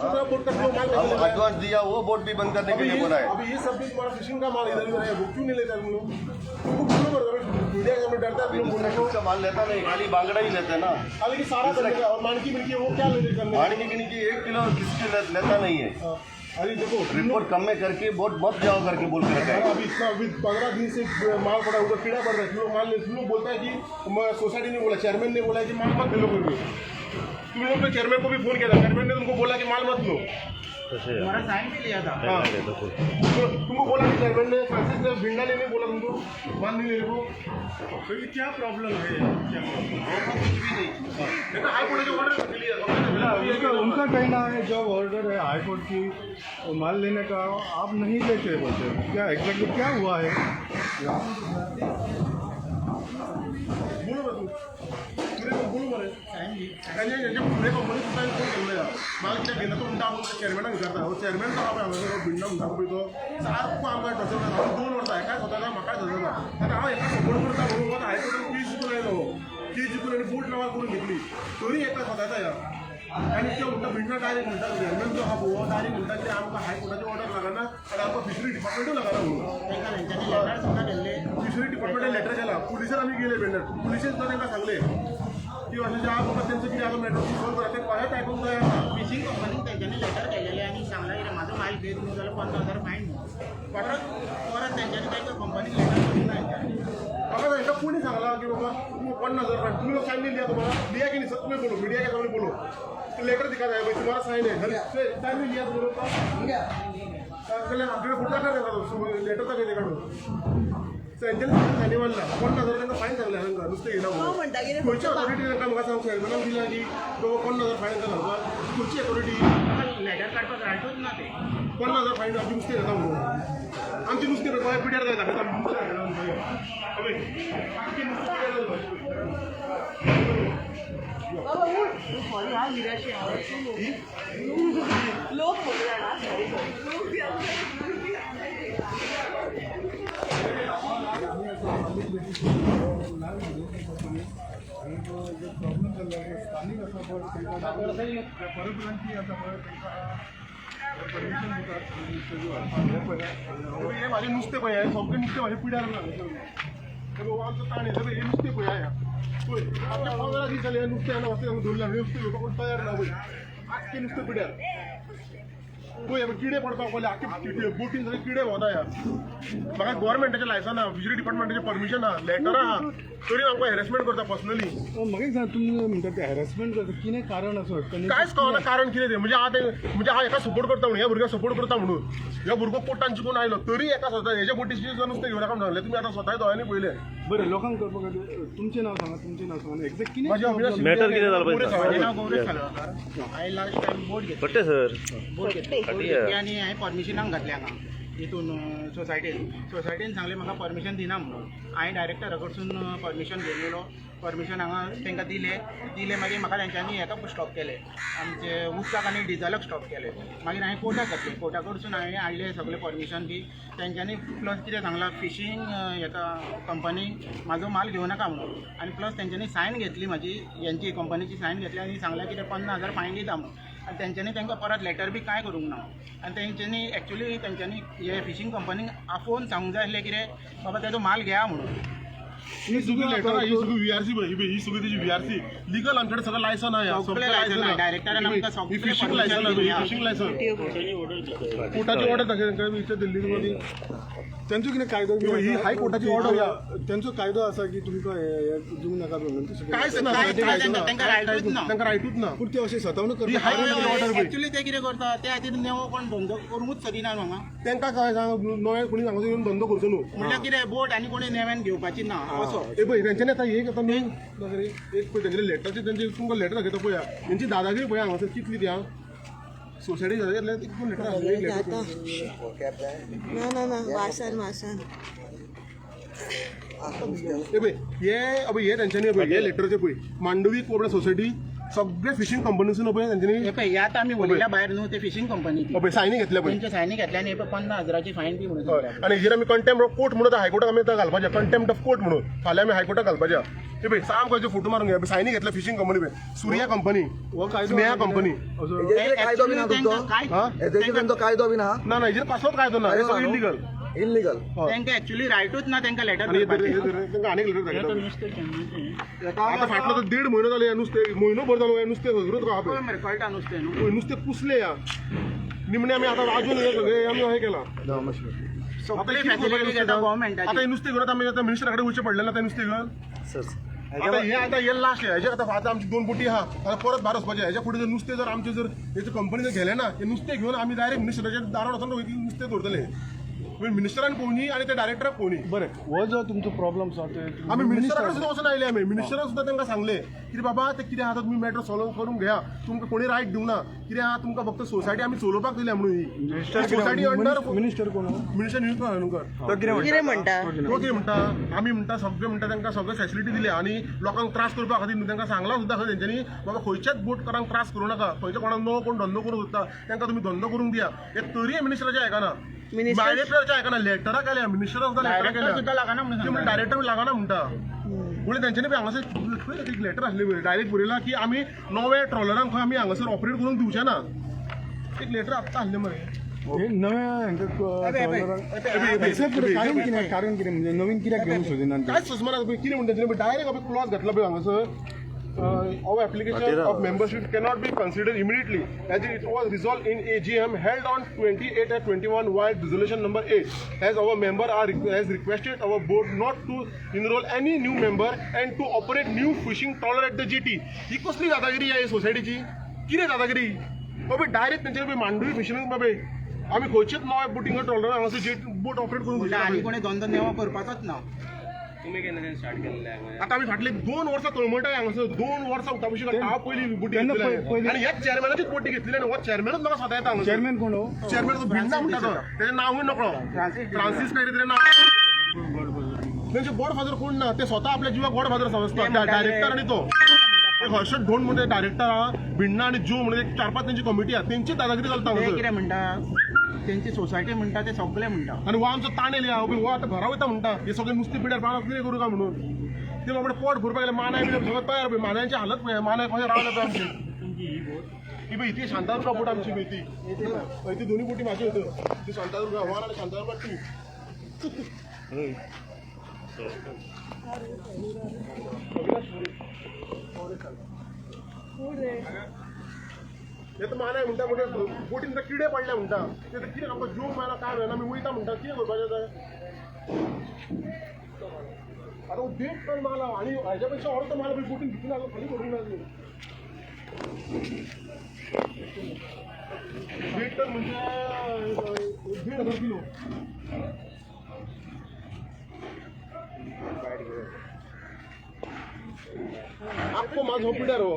Advance दिया वो बोट भी बंद करने के लिए बोला है। अभी ये सब भी तुम्हारा फिशिंग का माल इधर उधर है, वो क्यों नहीं लेता तुम लोग? तुमको बोलो मीडिया का डरता है तुम बोलने को। उसका माल लेता नहीं, खाली बांगड़ा ही लेते ना। खाली की सारा चलेगा और मानकी मिनकी वो क्या लेते करने? मानकी गिनकी 1 किलो किसी लेता नहीं है। अरे देखो रिपोर्ट कम में करके बोट मत जाओ करके बोल कर रखा है। अभी इतना अभी 15 दिन से माल पड़ा हुआ कीड़ा पड़ रहा है, लोग माल तुम लोग बोलता है कि सोसाइटी ने बोला, चेयरमैन ने बोला कि माल मत लो करके। तुम लोग ने चेयरमैन को भी फोन किया था, चेयरमैन ने तुमको बोला कि माल मत लो। हमारा साइन भी लिया था। हाँ तुमको बोला कि चेयरमैन ने फ्रांसिस ने भिंडा लेने बोला तुमको, माल नहीं लेने को। तो ये क्या प्रॉब्लम है? क्या हाई कोर्ट जो ऑर्डर उनका कहना है जब ऑर्डर है हाई कोर्ट की माल लेने का आप नहीं लेते बोलते, क्या एग्जैक्टली क्या हुआ है? गेला तो म्हणता आपण चेअरमॅनाक विचारता हो चेअरमॅन तो आपण भिंडा म्हणटा पळय तो सारको आमकां ठसवता 2 वर्सां एकाच होता म्हाका ठसवता आतां हांव एका सपोर्ट करता म्हणून हायकोर्टान केस जिखून आयलो केस जिखून आनी बोट नांवार करून घेतली तरी एका स्वताचा या आनी तो म्हणटा भिंडा डायरेक्ट म्हणटा चेअरमॅन जो आहा पळय डायरेक्ट म्हणटा की आमकां हायकोर्टाची ऑर्डर लागना आनी आमकां फिशरी डिपार्टमेंटूय लागना म्हणून फिशरी डिपार्टमेंटान लेटर केला पुलिसार आमी गेले भेंडर पुलिशेन तो तांकां सांगले की अशें ज्या बाबा त्यांचं कितें आतां मॅटर सॉल्व करा ते कोणाच आयकूंक जाय फिशिंग कंपनीक तेंच्यांनी लेटर केलेलें आनी सांगलें की म्हाजो माल घेत न्हू जाल्यार 15,000 फायन परत तेंच्यांनी तांकां कंपनीक लेटर करूंक ना म्हाका तांकां कोणी सांगला की बाबा तुम्ही 15,000 फायन तुम्ही लोग साइन नहीं लिया तुम्हारा लिया कि नहीं सब तुम्हें बोलो मीडिया के सामने बोलो तो लेटर दिखा जाए भाई तुम्हारा साइन है साइन नहीं लिया तुम लोग का आपल्याला कुठला काय लेटर का घेते काढून त्यांनी म्हणला 15,000 त्यांना फाईन सांगला नुसते गेला पुढची ऑथॉरिटी त्यांना म्हाका सांगूंक चेअरमॅनाक दिला की बाबा 15,000 फाईन घालता पुढची ऑथॉरिटी लेटर काडपाक रायटूच ना ते 15,000 फाईन आमची नुसते घेता म्हणून आमची नुसते गोंय पिड्यार जाता लोक प्रॉब्लेम चालला आहे स्थानिक असा परप्रांतीय असा परमिशन हे माझे नुसते पळय आहे सगळे नुसते माझे पिड्यार लागले बाबा आमचं ताण आहे हे नुसते पळय आहे पळय आपल्या 15 दीस झाले नुसते आहे ना असं धरला नुसते लोक कोण तयार ना पळय आख्खे नुसते पिड्यार पळय किडे पडपाक पडले आख्खे बोटीन सगळे किडे भोंवता या म्हाका गव्हर्मेंटाचें लायसन आहा फिशरी डिपार्टमेंटाचें परमिशन आहा लेटर आहा तरी आमकां हॅरेसमेंट करता पर्सनली म्हाका सांग तुमी म्हणटा ते हॅरेसमेंट करता कितें कारण असं कांयच कळना कारण कितें तें म्हणजे हांव एका सपोर्ट करता म्हणून ह्या भुरग्याक सपोर्ट करता म्हणून ह्या भुरगो पोटान चिकून आयलो तरी एका स्वता हेजे बोटीची नुसतें घेवन नाका सांगलें तुमी आतां स्वताय दोळ्यांनी पळयलें बरें लोकांक करपाक तुमचें नांव सांगा एक्झॅक्ट कितें मॅटर कितें जालें पळय माझे नाव गौरीश सालगांवकार हांवें लास्ट टायम बोट घेतली पट्टे सर बोट घेतली आनी हांवें परमिशनाक घातलें हांगा हितून सोसायटीन सांगलें म्हाका परमिशन दिना म्हणून हांवें डायरेक्टरा कडसून परमिशन घेवन येयलो परमिशन हांगा तांकां दिलें मागीर म्हाका तेंच्यांनी हेका स्टॉप केलें आमचे उदकाक आनी डिझलाक स्टॉप केलें मागीर हांवें कोर्टाक घातलें कोर्टा कडसून हांवें हाडलें सगळें परमिशन बी तेंच्यांनी प्लस कितें सांगलां फिशींग हेका कंपनीक म्हाजो माल घेवं नाका म्हणून आनी प्लस तेंच्यांनी सायन घेतली म्हाजी हेंची कंपनीची सायन घेतली आनी सांगलें की ते 15,000 फायन दिता म्हणून आनी तेंच्यांनी तांकां परत लेटर बी कांय करूंक ना आनी तेंच्यांनी एक्चुली तेंच्यांनी हे फिशींग कंपनीक आफोवन सांगूंक जाय आसलें कितें बाबा तेजो माल घेया म्हणून ही सगळी लेटर ही सगळी व्हीआरसी ही सगळी त्याची व्हीआरसी लीगल आमच्याकडे सगळं लायसन आहे डायरेक्टरान आमकां सगळें फिशिंग लायसन फिशिंग लायसन कोर्टाची ऑर्डर दाखय इथे दिल्लीमध्ये त्यांचो कितें कायदो ही हाय कोर्टाची ऑर्डर त्यांचो कायदो आसा की तुमकां दिवंक नाका म्हणून कांयच ना तांकां रायटूच ना पूण ते अशें सतावणी ही हाय करता कोर्टाची ऑर्डर एक्चुली ते कितें करता ते खातीर नेवो कोण धंदो करूंकूच सोदिना न्हू हांगा तांकां काय सांग नवे कोणी सांगून येऊन धंदो करचो न्हू म्हणल्यार कितें बोट आनी कोणी नेव्यान घेवपाची ना असो ए पळय तेंच्यांनी आतां एक आतां मेन एक पळय तेंचे लेटरचे तेंचे तुमकां लेटर दाखयता पळया तेंची दादागिरी पळया हांगासर कितली ती हांव सोसायटी लेटर ना वासन हे पळय हे तेंच्यांनी पळय हे लेटरचे पळय मांडवी कोबडा सोसायटी सगळे फिशिंग कंपनीसून पळय तेंच्यांनी हे पळय आता आमी उलयल्या भायर न्हू ते फिशींग कंपनी पळय सायनी घेतल्या पळय तेंचे सायनी घेतल्या आनी 50,000ची फायन बी म्हणून हय आनी हेजेर आमी कंटेम्प्ट ऑफ कोर्ट म्हणून हायकोर्टाक आमी घालपाचें कंटेम्प्ट ऑफ कोर्ट म्हणून फाल्यां आमी हायकोर्टाक घालपाचें हे पळय सामको फोटो मारून घे सायनी घेतल्या फिशिंग कंपनी पळय सूर्या कंपनी स्नेहा कंपनी कायदो बी ना तुमचो कायदो बी ना ना हेजेर कसलोच कायदो ना हे सगळें इलिगल इल्लीगल तांकां एक्चुअली रायटूच ना तांकां लेटर तांकां आनीक लेटर आता फाटलो तो 1.5 म्हयनो जालो नुस्तें म्हयनो भर जालो नुस्तें हजरूच रावप मरे कळटा नुस्तें न्हू नुस्तें कुसलें या निमणे आमी आतां वाजून हे सगळे आमी हे केला सगळी फॅसिलिटी घेता गव्हर्मेंटाची आता हे नुस्तें घेवन आमी आता मिनिस्टरा कडेन वयचें पडलें ना तें नुस्तें घेवन आता हे लास्ट हेजे आतां आमची 2 बोटी आहा आता परत भायर वचपाचें हेच्या फुडें जर नुस्तें जर आमचे जर हेचे कंपनी जर गेले ना हे नुस्तें घेवन आमी डायरेक्ट मिनिस्टराच्या दारार वचून वयतले नुस्तें धरतले मिनिस्टरान पळोवनी आनी त्या डायरेक्टराक पळोवनी बरें हो जो तुमचो प्रॉब्लम आसा ते आमी मिनिस्टरा कडेन सुद्दां वचून आयले आमी मिनिस्टरान सुद्दां तांकां सांगले कितें बाबा ते कितें आहा तुमी मॅटर सॉल्व करून घेया तुमकां कोणी रायट दिवना कितें आहा तुमकां फक्त सोसायटी आमी चलोवपाक दिल्या म्हणून ही सोसायटी अंडर मिनिस्टर कोण मिनिस्टर न्यूज कितें म्हणटा तो कितें म्हणटा आमी म्हणटा सगळे म्हणटा तांकां सगळे फॅसिलिटी दिल्या आनी लोकांक त्रास करपा खातीर तांकां सांगला सुद्दां खंय तेंच्यांनी बाबा खंयच्याच बोटकारांक त्रास करूं नाका खंयच्या कोणाक नो कोण धंदो करूं सोदता तांकां तुमी धंदो करूंक दिया हे तरी मिनिस्टराचें आयकना डायरेक्टराचें आयकना लेटरां केल्या मिनिस्टरा सुद्दां लेटरां डायरेक्टर सुद्दां केल्या लागना म्हणून ते डायरेक्टर लागना म्हणटा म्हणून तेंच्यांनी बी हांगासर एक लेटर आसली डायरेक्ट बरयला की आमी नवे ट्रॉलरांक खंय आमी हांगासर ऑपरेट करूंक दिवचे ना एक लेटर आत्तां आहलें मरे कारण कितें म्हणजे नवीन कित्याक घेवंक सोदिना कांयच सुचमना कितें म्हणटा तेंच्यांनी डायरेक्ट आमी क्लॉज घातला पळय हांगासर our application of membership cannot be considered immediately as it was resolved in AGM held on 28 and 21 while resolution number 8 as our member has requested our board not to enroll any new member and to operate new fishing trawler at the jetty ही कसली दादागिरी आहे सोसायटीची कितें दादागिरी बाबा direct तेंचे मांडवी फिशरींग बाबा आमी खंयचेच नवे बोटिंग ट्रॉलर हांगासर जेट बोट ऑपरेट करून दिला आनी कोणी धंदो नेवा करपाचोच ना आता आम्ही फाटले 2 वर्सां तळमळटाय हांगासर 2 वर्सां उठा पयशी हांव पयली बोटी घेतली आनी ह्याच चेअरमॅनाचीच बोटी घेतली आनी हो चेअरमॅनूच म्हाका स्वता येता हांगासर चेअरमॅन कोण हो चेअरमॅन तो भिन्ना म्हणटा तो तेजें नांवूय नकळो फ्रांसीस काय कितें नांव तेंचे गॉडफादर कोण ना ते स्वता आपल्या जिवाक गॉडफादर समजता डायरेक्टर आनी तो एक हर्षद ढोण म्हणटा डायरेक्टर आहा भिन्ना आनी जो म्हणटा 4-5 तेंची कमिटी आहा तेंची दादागिरी चलता हांगासर कितें म्हणटा तेंची सोसायटी म्हणटा ते सगळे म्हणटा आनी हो आमचो ताणेल या हो आतां घरा वयता म्हणटा हे सगळे नुस्तें पिड्यार पावना कितें करूं काय म्हणून ते बाबा पोट भरपाक गेले मानाय बी सगळं तयार पळय मानायची हालत पळय मानाय कशें रावले पळय आमचे ही पळय इतली शांतादुर्गा बोट आमची पळय ती दोन्ही बोटी म्हाजी होत्यो ती शांतादुर्गा वन आनी शांतादुर्गा 2 हे तर मानाय म्हणटा बोटीन किडे पडले म्हणटा ते कितें आमकां जोक मेळना काय मेळना आमी वयता म्हणटा कितें करपाचें जाय आता डेट पण माल आणि ह्याच्यापेक्षा अर्थ माल बोटीन घेतली आलो खाली करूंक ना डेट तर म्हणजे 1,500 किलो आपको माल झोपिड्यार हो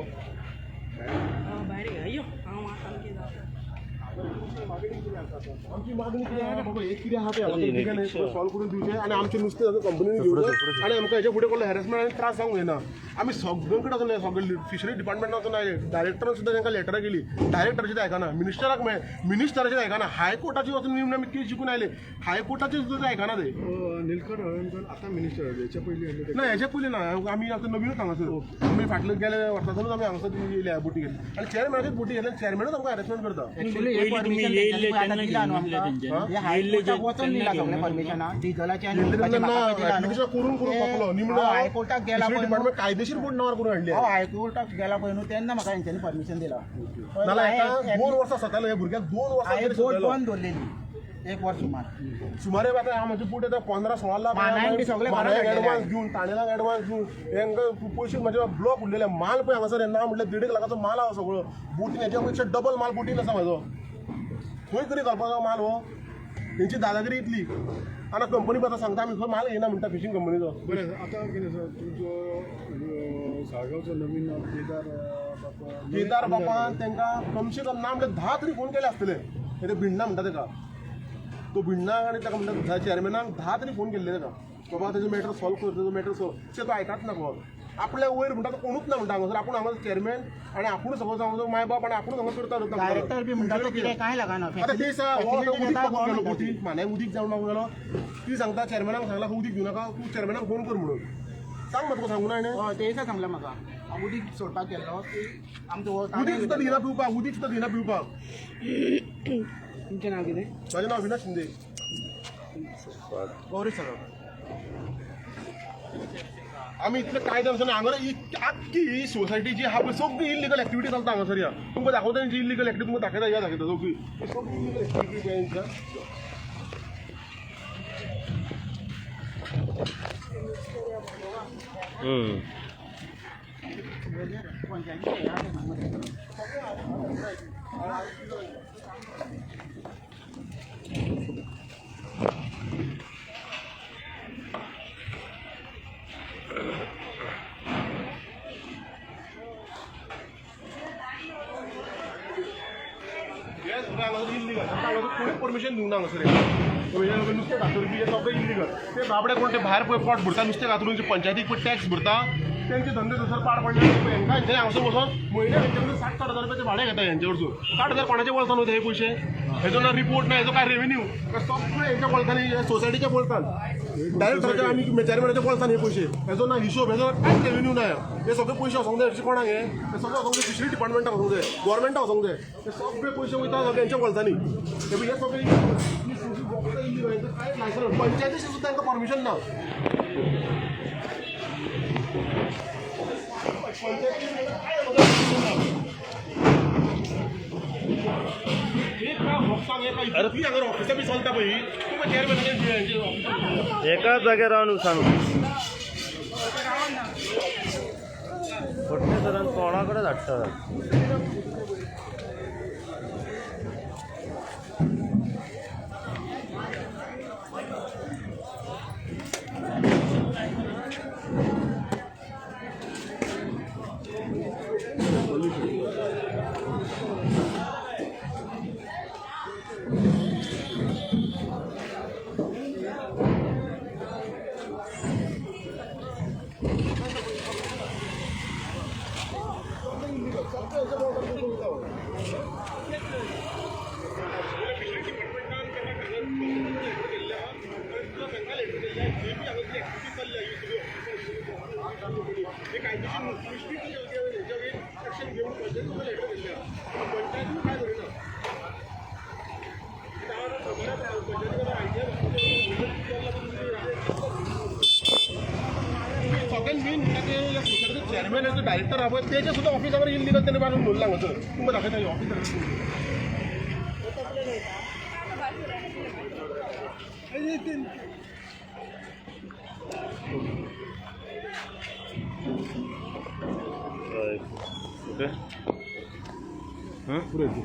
आमची मागणी कितें आहा बाबा एक कितें आहा ते सॉल्व करून दिवचें आनी आमचें नुस्तें कंपनीन घेवचें आनी आमकां हेच्या फुडें कसलो हॅरेसमेंट आनी त्रास जावंक जायना आमी सगळे कडेन वचून सगळे फिशरी डिपार्टमेंटान वचून आयले डायरेक्टरान सुद्दां तांकां लेटरां केली डायरेक्टराचें आयकना मिनिस्टराक मिनिस्टराचें आयकना हायकोर्टाची वचून निमणे आमी केस जिखून आयले हायकोर्टाचें सुद्दां आयकना ते निलकंठ हळर्णकर आतां मिनिस्टर हेच्या पयलीं ना हेच्या पयलीं ना आमी आतां नवीनच हांगासर आमी फाटले गेले वर्सांतूनच आमी हांगासर येयल्या बोटी घेतली आनी चेअरमॅनाचीच बोटी घेतली चेअरमॅनूच आमकां हॅरेसमेंट करता हायकोर्टाक गेला डिपार्टमेंट कायदेशीर बोट नावार करून हाडली हायकोर्टाक गेला पळय न्हू तेन्ना म्हाका हेंच्यांनी परमिशन दिला 2 वर्सां जाताले ह्या भुरग्याक 2 वर्सां बोट बंद दवरलेली 1 वर्स सुमारे आता हांव म्हजे बोट येता 15-16 लाख एडवान्स घेवन ताणेलाक एडवान्स घेवन हेंकां पयशे म्हाजे ब्लॉक उरलेले माल पळय हांगासर ना म्हणल्यार 1.5 लाखाचो माल आहा सगळो बोटीन हेच्या पेक्षा डबल माल बोटीन आसा म्हाजो खंय तरी घालपाचो माल हो तेंची दादागिरी इतली आनी कंपनी आतां सांगता आमी खंय माल येना म्हणटा फिशींग कंपनीचो बरें आतां कितें आसा तुमचो साळगांवचो नवीन केदार बापान तांकां कमसे कम ना म्हणल्यार 10 तरी फोन केले आसतले ते भिण्णा म्हणटा ताका तो भिण्णा आनी ताका म्हणटा चेअरमॅनाक 10 तरी फोन केल्ले ताका बाबा तेजो मॅटर सॉल्व कर तेजो मॅटर सॉल्व तो आयकाच ना कोण आपल्या वयर म्हणटा तो कोणूच ना म्हणटा हांगासर आपूण हांगा चेअरमॅन आणि आपूण सपोज हांगा माय बाप आणि आपूण हांगा करता डायरेक्टर बी म्हणटा तो कितें कांय लागना आता ते उदीक पळोवंक गेलो पोती मान्याक उदीक जावन गेलो ती सांगता चेअरमॅनाक सांगला उदीक दिवं नाका तूं चेअरमॅनाक फोन कर म्हणून सांग मग तुका सांगू ना हय ते दिसा सांगला म्हाका हांव उदीक सोडपाक गेल्लो आमचो उदीक सुद्दां दिना पिवपाक उदीक सुद्दां दिना पिवपाक तुमचें नांव कितें माझें नांव अविनाश शिंदे गौरीश सलगांवकर आमी इतले कायदे आमच्या हांगा आख्खी सोसायटी जी आहा पळय सगळी इलिगल एक्टिविटी चलता हांगासर या तुमकां दाखवता जी इलिगल एक्टिविटी तुमकां दाखयता या दाखयता सगळी सगळी इलिगल एक्टिविटी तेंच्या कोणी परमिशन दिवना हांगासर नुस्तें कातरपी हे सगळें इलिगल ते बाबडे कोण ते भायर पळय पोट भरता नुस्तें कातरून पंचायतीक पळय टॅक्स भरता तेंचे धंदे थंयसर पाड पडले हांकां हेंचे हांगासर वचोन म्हयन्याक हेंचे 60-60 हजार रुपयाचे भाडें घेता हेंचे कडसून 60 हजार कोणाचे बोलसान वयता हे पयशे हेजो ना रिपोर्ट ना हेजो काय रेव्हेन्यू सगळे हेंच्या बोलतानी सोसायटीच्या बोलतान डायरेक्टराच्या आनी चेअरमॅनाच्या बोलतान हे पयशे हेजो ना हिशोब हेजो कांयच रेव्हेन्यू ना हे सगळे पयशे वचोंक जाय कोणाक हे सगळे वचोंक जाय फिशरी डिपार्टमेंटाक वचोंक जाय गव्हर्मेंटाक वचोंक जाय हे सगळे पयशे वयता सगळे हेंच्या बोलतानी हे सगळे पंचायतीचे सुद्दां तांकां परमिशन ना ऑफिसां बी चलता पळय तुका चेअरमॅन एकाच जाग्यार रावन सांग फटणे सरान कोणा कडेन धाडटा चेअरमॅन डायरेक्टर आहा पळय तेचे सुद्दां ऑफिसावर इलिगल तेणे बांदून दवरला हांगासर तुमकां दाखयता ऑफिसार ओके